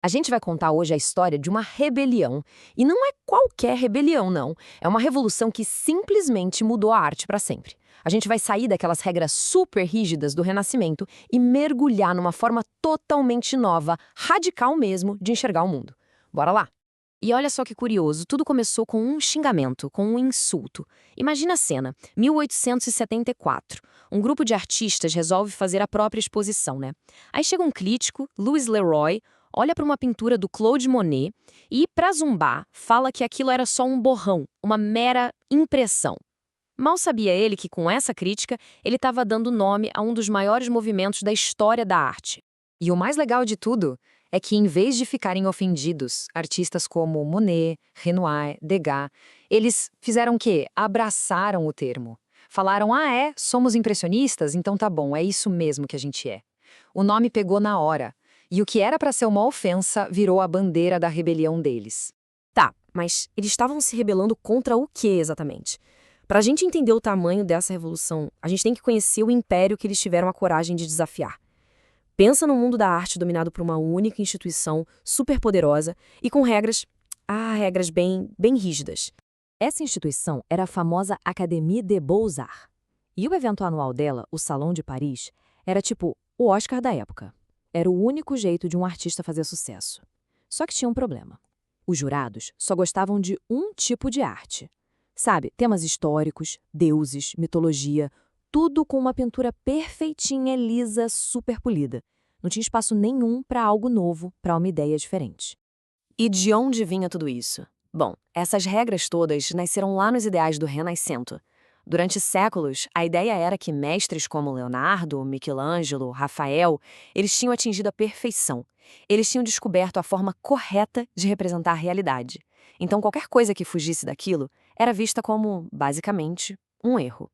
A gente vai contar hoje a história de uma rebelião. E não é qualquer rebelião, não. É uma revolução que simplesmente mudou a arte para sempre. A gente vai sair daquelas regras super rígidas do Renascimento e mergulhar numa forma totalmente nova, radical mesmo, de enxergar o mundo. Bora lá! E olha só que curioso, tudo começou com um xingamento, com um insulto. Imagina a cena, 1874. Um grupo de artistas resolve fazer a própria exposição, né? Aí chega um crítico, Louis Leroy, olha para uma pintura do Claude Monet e, para zumbar, fala que aquilo era só um borrão, uma mera impressão. Mal sabia ele que, com essa crítica, ele estava dando nome a um dos maiores movimentos da história da arte. E o mais legal de tudo é que, em vez de ficarem ofendidos, artistas como Monet, Renoir, Degas, eles fizeram o quê? Abraçaram o termo. Falaram, somos impressionistas, então tá bom, é isso mesmo que a gente é. O nome pegou na hora. E o que era para ser uma ofensa virou a bandeira da rebelião deles. Tá, mas eles estavam se rebelando contra o que exatamente? Para a gente entender o tamanho dessa revolução, a gente tem que conhecer o império que eles tiveram a coragem de desafiar. Pensa no mundo da arte dominado por uma única instituição superpoderosa e com regras bem rígidas. Essa instituição era a famosa Académie des Beaux-Arts. E o evento anual dela, o Salão de Paris, era tipo o Oscar da época. Era o único jeito de um artista fazer sucesso. Só que tinha um problema. Os jurados só gostavam de um tipo de arte. Sabe, temas históricos, deuses, mitologia, tudo com uma pintura perfeitinha, lisa, super polida. Não tinha espaço nenhum para algo novo, para uma ideia diferente. E de onde vinha tudo isso? Bom, essas regras todas nasceram lá nos ideais do Renascimento. Durante séculos, a ideia era que mestres como Leonardo, Michelangelo, Rafael, eles tinham atingido a perfeição. Eles tinham descoberto a forma correta de representar a realidade. Então, qualquer coisa que fugisse daquilo era vista como, basicamente, um erro.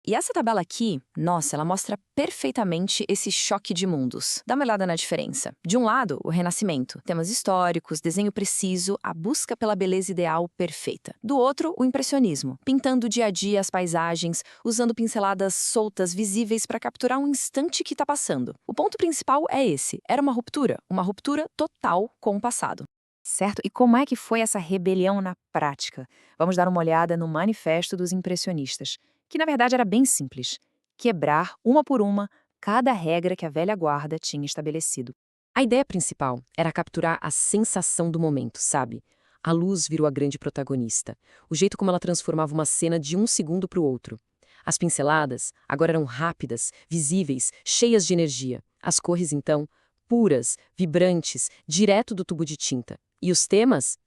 E essa tabela aqui, nossa, ela mostra perfeitamente esse choque de mundos. Dá uma olhada na diferença. De um lado, o Renascimento, temas históricos, desenho preciso, a busca pela beleza ideal perfeita. Do outro, o Impressionismo, pintando o dia a dia as paisagens, usando pinceladas soltas, visíveis para capturar um instante que está passando. O ponto principal é esse, era uma ruptura total com o passado. Certo? E como é que foi essa rebelião na prática? Vamos dar uma olhada no Manifesto dos Impressionistas, que na verdade era bem simples: quebrar, uma por uma, cada regra que a velha guarda tinha estabelecido. A ideia principal era capturar a sensação do momento, sabe? A luz virou a grande protagonista, o jeito como ela transformava uma cena de um segundo para o outro. As pinceladas agora eram rápidas, visíveis, cheias de energia. As cores, então, puras, vibrantes, direto do tubo de tinta. E os temas?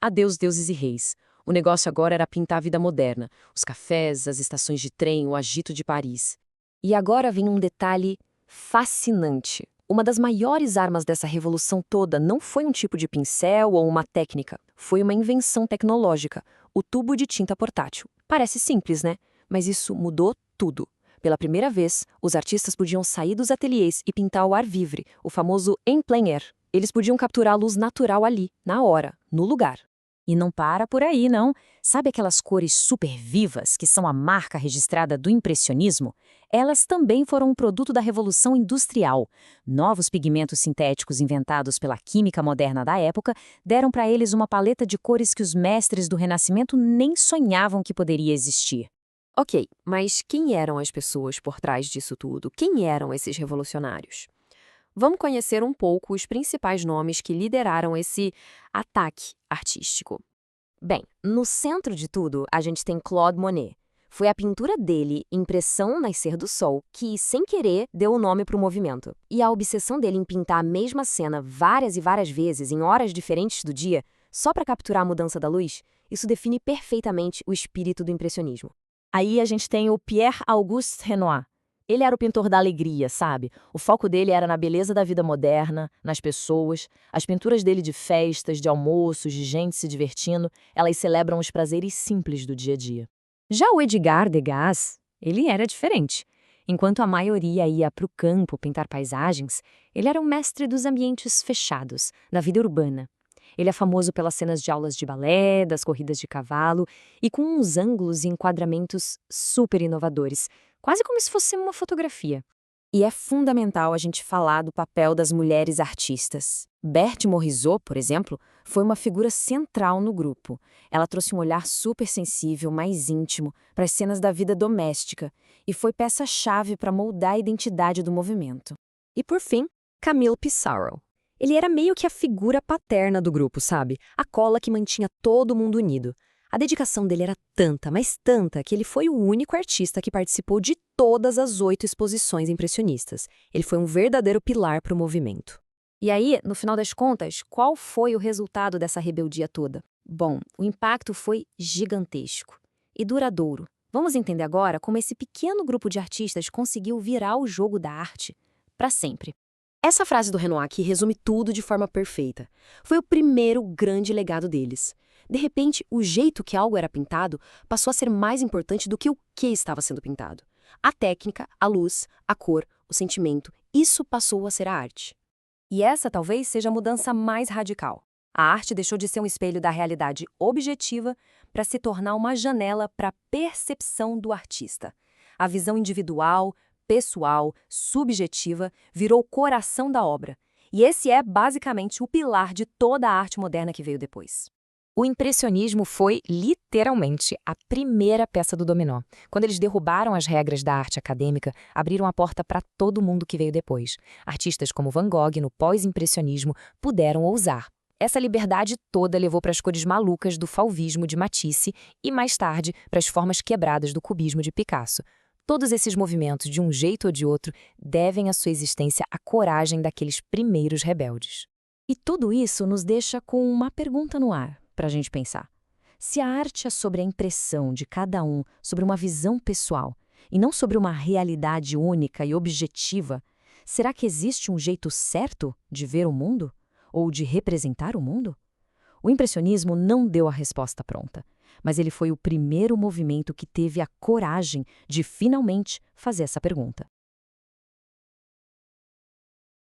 Adeus, deuses e reis. O negócio agora era pintar a vida moderna, os cafés, as estações de trem, o agito de Paris. E agora vem um detalhe fascinante. Uma das maiores armas dessa revolução toda não foi um tipo de pincel ou uma técnica, foi uma invenção tecnológica, o tubo de tinta portátil. Parece simples, né? Mas isso mudou tudo. Pela primeira vez, os artistas podiam sair dos ateliês e pintar ao ar livre, o famoso en plein air. Eles podiam capturar a luz natural ali, na hora, no lugar. E não para por aí, não. Sabe aquelas cores super vivas que são a marca registrada do impressionismo? Elas também foram um produto da Revolução Industrial. Novos pigmentos sintéticos inventados pela química moderna da época deram para eles uma paleta de cores que os mestres do Renascimento nem sonhavam que poderia existir. Ok, mas quem eram as pessoas por trás disso tudo? Quem eram esses revolucionários? Vamos conhecer um pouco os principais nomes que lideraram esse ataque artístico. Bem, no centro de tudo, a gente tem Claude Monet. Foi a pintura dele, Impressão Nascer do Sol, que, sem querer, deu o nome para o movimento. E a obsessão dele em pintar a mesma cena várias e várias vezes, em horas diferentes do dia, só para capturar a mudança da luz, isso define perfeitamente o espírito do impressionismo. Aí a gente tem o Pierre-Auguste Renoir. Ele era o pintor da alegria, sabe? O foco dele era na beleza da vida moderna, nas pessoas. As pinturas dele de festas, de almoços, de gente se divertindo, elas celebram os prazeres simples do dia a dia. Já o Edgar Degas, ele era diferente. Enquanto a maioria ia para o campo pintar paisagens, ele era um mestre dos ambientes fechados, da vida urbana. Ele é famoso pelas cenas de aulas de balé, das corridas de cavalo e com uns ângulos e enquadramentos super inovadores, quase como se fosse uma fotografia. E é fundamental a gente falar do papel das mulheres artistas. Berthe Morisot, por exemplo, foi uma figura central no grupo. Ela trouxe um olhar super sensível, mais íntimo, para as cenas da vida doméstica e foi peça-chave para moldar a identidade do movimento. E por fim, Camille Pissarro. Ele era meio que a figura paterna do grupo, sabe? A cola que mantinha todo mundo unido. A dedicação dele era tanta, mas tanta, que ele foi o único artista que participou de todas as 8 exposições impressionistas. Ele foi um verdadeiro pilar para o movimento. E aí, no final das contas, qual foi o resultado dessa rebeldia toda? Bom, o impacto foi gigantesco e duradouro. Vamos entender agora como esse pequeno grupo de artistas conseguiu virar o jogo da arte para sempre. Essa frase do Renoir aqui resume tudo de forma perfeita. Foi o primeiro grande legado deles. De repente, o jeito que algo era pintado passou a ser mais importante do que o que estava sendo pintado. A técnica, a luz, a cor, o sentimento, isso passou a ser a arte. E essa talvez seja a mudança mais radical. A arte deixou de ser um espelho da realidade objetiva para se tornar uma janela para a percepção do artista. A visão individual, pessoal, subjetiva, virou o coração da obra. E esse é basicamente o pilar de toda a arte moderna que veio depois. O impressionismo foi, literalmente, a primeira peça do dominó. Quando eles derrubaram as regras da arte acadêmica, abriram a porta para todo mundo que veio depois. Artistas como Van Gogh, no pós-impressionismo, puderam ousar. Essa liberdade toda levou para as cores malucas do fauvismo de Matisse e, mais tarde, para as formas quebradas do cubismo de Picasso. Todos esses movimentos, de um jeito ou de outro, devem a sua existência à coragem daqueles primeiros rebeldes. E tudo isso nos deixa com uma pergunta no ar para a gente pensar. Se a arte é sobre a impressão de cada um, sobre uma visão pessoal, e não sobre uma realidade única e objetiva, será que existe um jeito certo de ver o mundo? Ou de representar o mundo? O impressionismo não deu a resposta pronta, mas ele foi o primeiro movimento que teve a coragem de finalmente fazer essa pergunta.